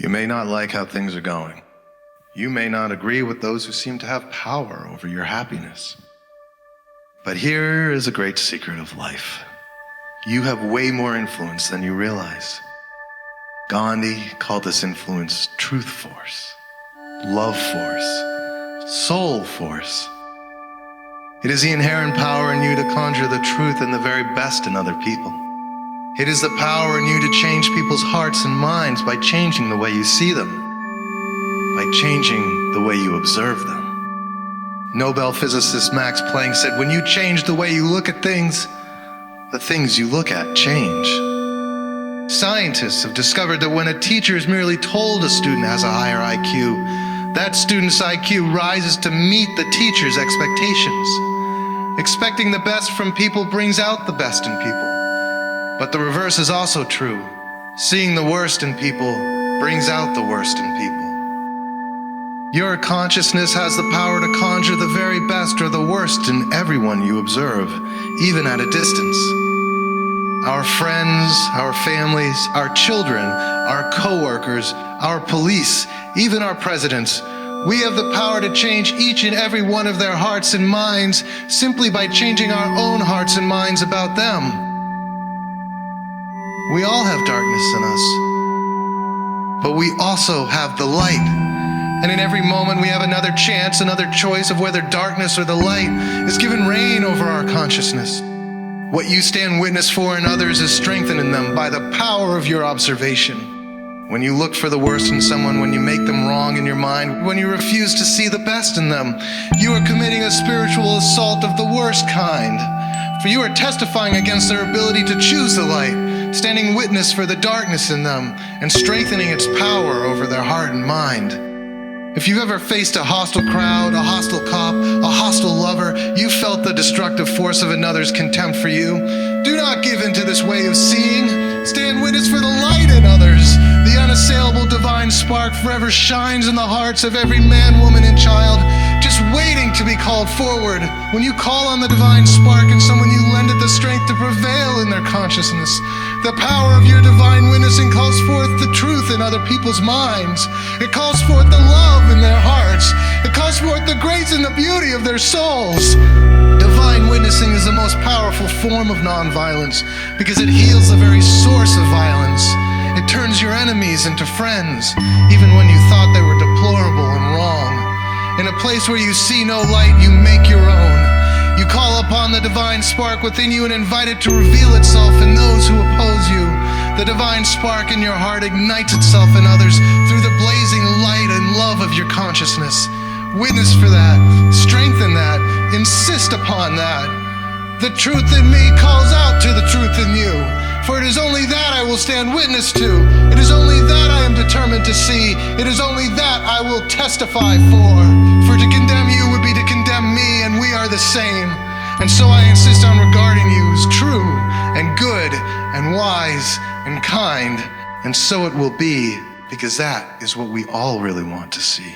You may not like how things are going. You may not agree with those who seem to have power over your happiness. But here is a great secret of life. You have way more influence than you realize. Gandhi called this influence truth force, love force, soul force. It is the inherent power in you to conjure the truth and the very best in other people. It is the power in you to change people's hearts and minds by changing the way you see them, by changing the way you observe them. Nobel physicist Max Planck said, when you change the way you look at things, the things you look at change. Scientists have discovered that when a teacher is merely told a student has a higher IQ, that student's IQ rises to meet the teacher's expectations. Expecting the best from people brings out the best in people. But the reverse is also true. Seeing the worst in people brings out the worst in people. Your consciousness has the power to conjure the very best or the worst in everyone you observe, even at a distance. Our friends, our families, our children, our co-workers, our police, even our presidents, we have the power to change each and every one of their hearts and minds simply by changing our own hearts and minds about them. We all have darkness in us, but we also have the light. And in every moment we have another chance, another choice of whether darkness or the light is given reign over our consciousness. What you stand witness for in others is strengthened in them by the power of your observation. When you look for the worst in someone, when you make them wrong in your mind, when you refuse to see the best in them, you are committing a spiritual assault of the worst kind. For you are testifying against their ability to choose the light, standing witness for the darkness in them, and strengthening its power over their heart and mind. If you ever faced a hostile crowd, a hostile cop, a hostile lover, you felt the destructive force of another's contempt for you, do not give in to this way of seeing. Stand witness for the light in others. The unassailable divine spark forever shines in the hearts of every man, woman, and child, just waiting to be called forward. When you call on the divine spark in someone, you lend it the strength to prevail in their consciousness. The power of your divine witnessing calls forth the truth in other people's minds. It calls forth the love in their hearts. It calls forth the grace and the beauty of their souls. Divine witnessing is the most powerful form of nonviolence because it heals the very source of violence. It turns your enemies into friends, even when you thought they were deplorable and wrong. In a place where you see no light, you make your own. You call upon the divine spark within you and invite it to reveal itself in those who oppose you. The divine spark in your heart ignites itself in others through the blazing light and love of your consciousness. Witness for that, strengthen that, insist upon that. The truth in me calls out to the truth in you. For it is only that I will stand witness to. It is only that I am determined to see. It is only that I will testify for. For to condemn you would be to condemn me, and we are the same. And so I insist on regarding you as true and good and wise and kind. And so it will be, because that is what we all really want to see.